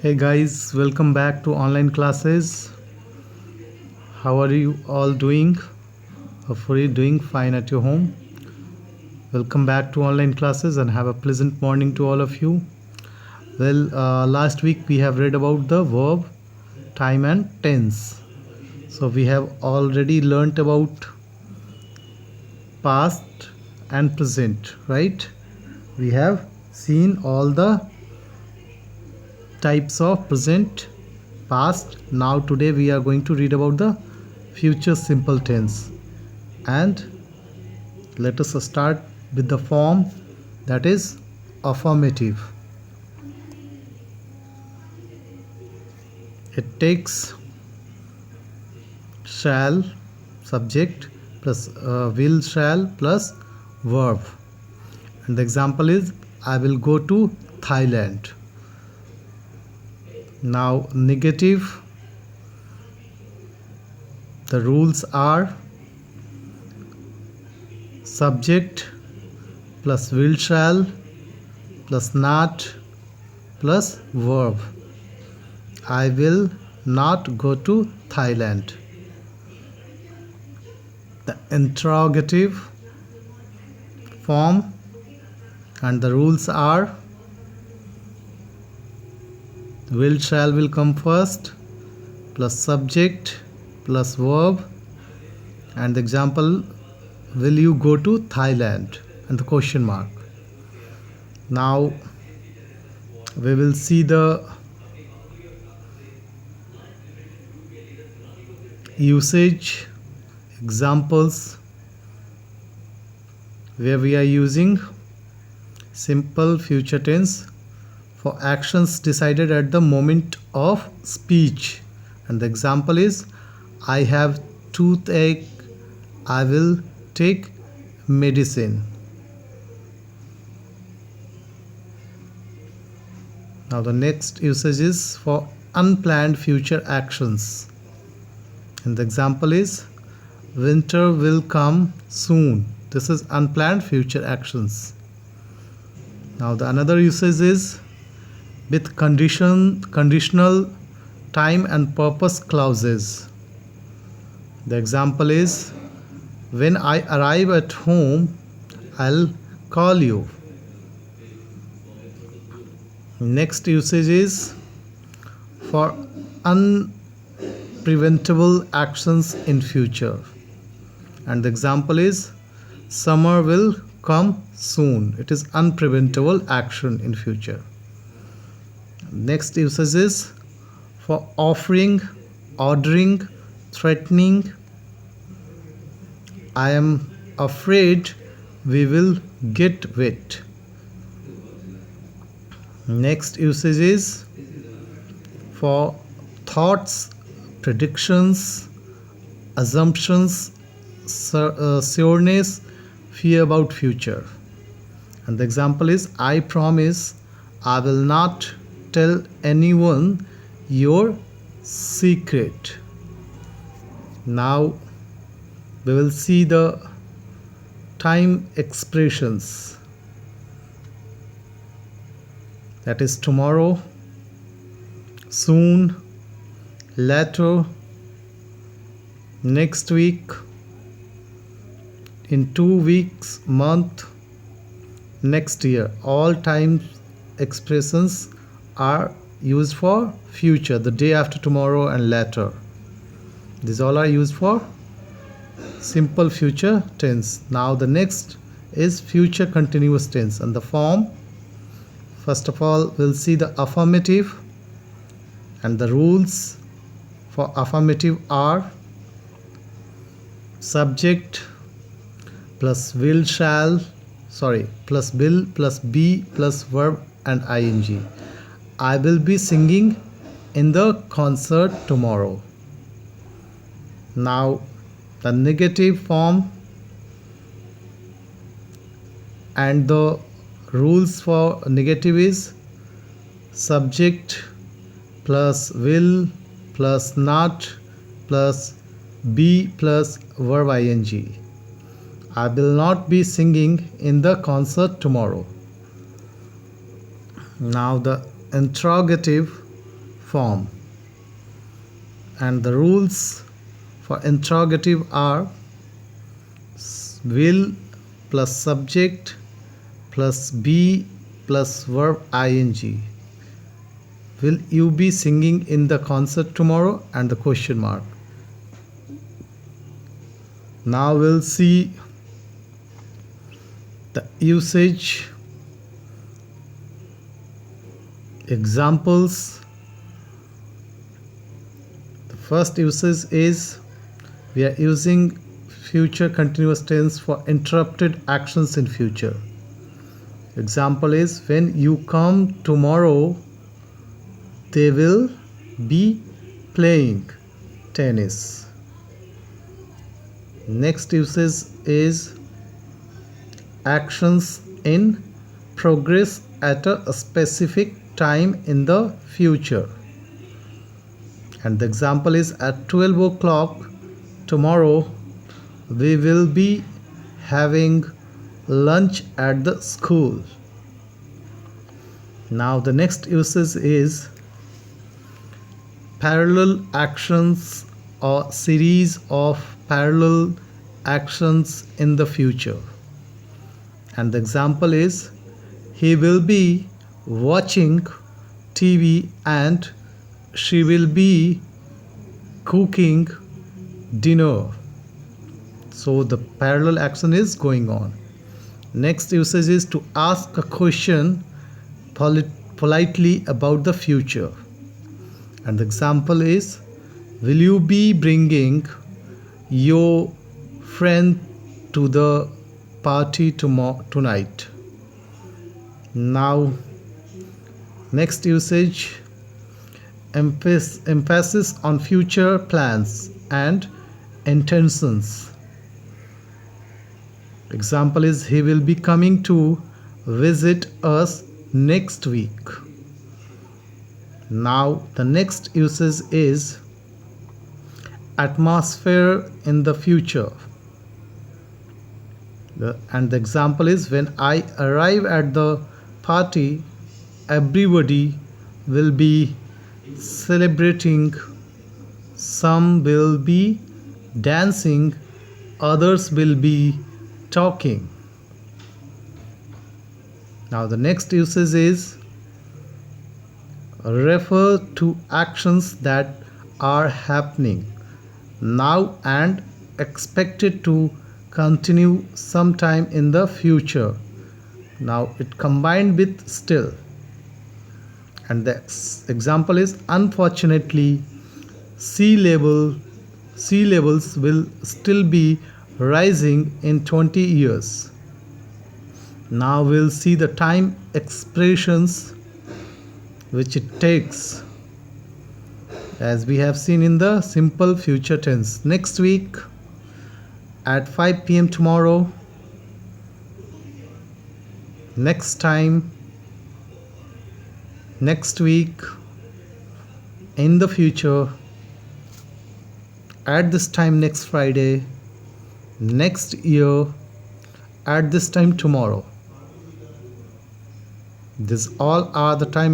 Hey guys, welcome back to online classes. How are you all doing? Hopefully, doing fine at your home. Welcome back to online classes and have a pleasant morning to all of you. Last week we have read about the verb, time, and tense. So, we have already learnt about past and present, right? We have seen all the types of present, past. Now today we are going to read about the future simple tense, and let us start with the form that is affirmative. It takes shall subject plus will shall plus verb, and the example is I will go to Thailand. Now negative, the rules are subject plus will shall plus not plus verb. I will not go to Thailand. The interrogative form, and the rules are will come first plus subject plus verb, and the example will you go to Thailand and the question mark. Now we will see the usage examples where we are using simple future tense for actions decided at the moment of speech, and the example is I have toothache, I will take medicine. Now the next usage is for unplanned future actions, and the example is winter will come soon. This is unplanned future actions. Now the another usage is with conditional time and purpose clauses. The example is when I arrive at home, I'll call you. Next usage is for unpreventable actions in future, and the example is summer will come soon. It is unpreventable action in future. Next usage is for offering, ordering, threatening. I am afraid we will get wet. Next usage is for thoughts, predictions, assumptions, sureness, fear about future. And the example is I promise I will not tell anyone your secret. Now we will see the time expressions, that is tomorrow, soon, later, next week, in 2 weeks, month, next year. All time expressions are used for future, the day after tomorrow and later. These all are used for simple future tense. Now the next is future continuous tense, and the form, first of all we'll see the affirmative, and the rules for affirmative are subject plus will plus will plus be plus verb and ing. I will be singing in the concert tomorrow. Now the negative form, and the rules for negative is subject plus will plus not plus be plus verb ing. I will not be singing in the concert tomorrow. Now the interrogative form. And the rules for interrogative are will plus subject plus be plus verb ing. Will you be singing in the concert tomorrow? And the question mark. Now we'll see the usage examples. The first usage is we are using future continuous tense for interrupted actions in future. Example is when you come tomorrow, they will be playing tennis. Next usage is actions in progress at a specific time in the future. And the example is at 12 o'clock tomorrow, we will be having lunch at the school. Now the next usage is parallel actions or series of parallel actions in the future. And the example is he will be watching TV and she will be cooking dinner. So the parallel action is going on. Next usage is to ask a question politely about the future. And the example is will you be bringing your friend to the party tonight? Now next usage, emphasis on future plans and intentions. Example is he will be coming to visit us next week. Now the next usage is atmosphere in the future. And the example is when I arrive at the party, everybody will be celebrating, some will be dancing, others will be talking. Now the next usage is refer to actions that are happening now and expected to continue sometime in the future. Now it combined with still. And the example is unfortunately sea levels will still be rising in 20 years. Now we'll see the time expressions which it takes, as we have seen in the simple future tense. Next week at 5 p.m. tomorrow, next time, next week, in the future, at this time next Friday, next year, at this time tomorrow. These all are the time